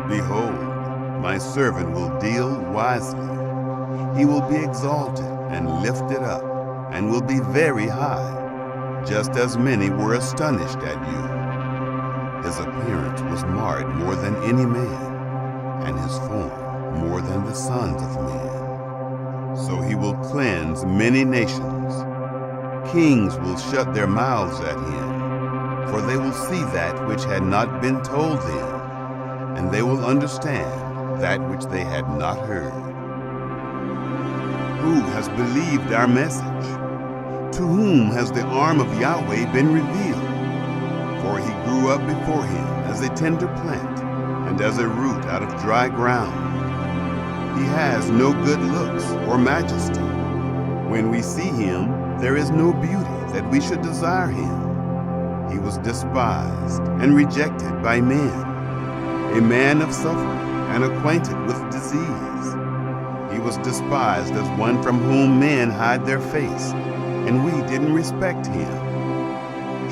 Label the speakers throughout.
Speaker 1: Behold, my servant will deal wisely. He will be exalted and lifted up, and will be very high, just as many were astonished at you. His appearance was marred more than any man, and his form more than the sons of men. So he will cleanse many nations. Kings will shut their mouths at him, for they will see that which had not been told them, and they will understand that which they had not heard. Who has believed our message? To whom has the arm of Yahweh been revealed? For he grew up before him as a tender plant, and as a root out of dry ground. He has no good looks or majesty. When we see him, there is no beauty that we should desire him. He was despised and rejected by men, a man of suffering and acquainted with disease. He was despised as one from whom men hide their face, and we didn't respect him.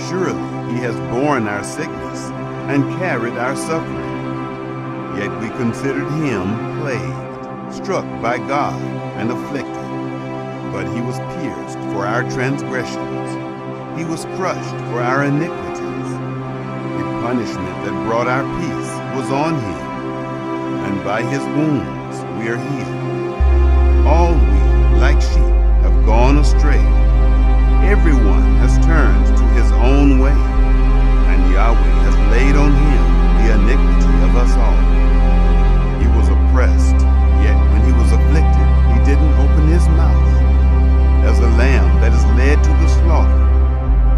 Speaker 1: Surely he has borne our sickness and carried our suffering. Yet we considered him plagued, struck by God, and afflicted. But he was pierced for our transgressions. He was crushed for our iniquities. The punishment that brought our peace was on him, and by his wounds we are healed. All we, like sheep, have gone astray. Everyone has turned to his own way, and Yahweh has laid on him the iniquity of us all. He was oppressed, yet when he was afflicted, he didn't open his mouth. As a lamb that is led to the slaughter,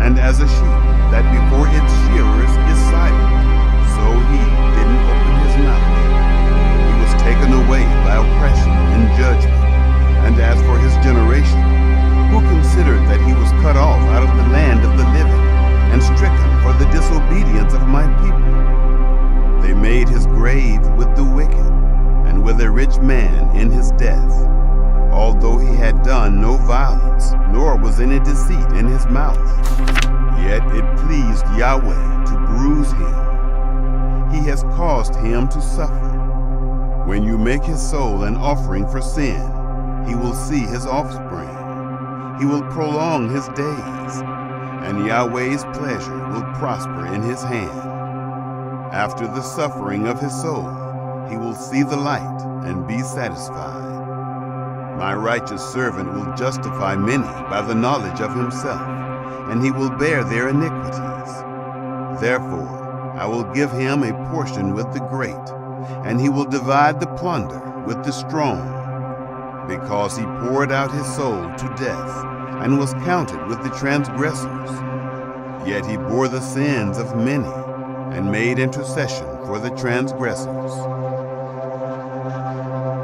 Speaker 1: and as a sheep that before its shearers is silent, so he didn't open his mouth. He was taken away by oppression and judgment. And as for his generation, who considered that he was cut off out of the land of the living, and stricken for the disobedience of my people? They made his grave with the wicked, and with a rich man in his death, although he had done no violence, nor was any deceit in his mouth. Yet it pleased Yahweh to bruise him. He has caused him to suffer. When you make his soul an offering for sin, he will see his offspring. He will prolong his days, and Yahweh's pleasure will prosper in his hand. After the suffering of his soul, he will see the light and be satisfied. My righteous servant will justify many by the knowledge of himself, and he will bear their iniquities. Therefore, I will give him a portion with the great, and he will divide the plunder with the strong, because he poured out his soul to death, and was counted with the transgressors. Yet he bore the sins of many, and made intercession for the transgressors.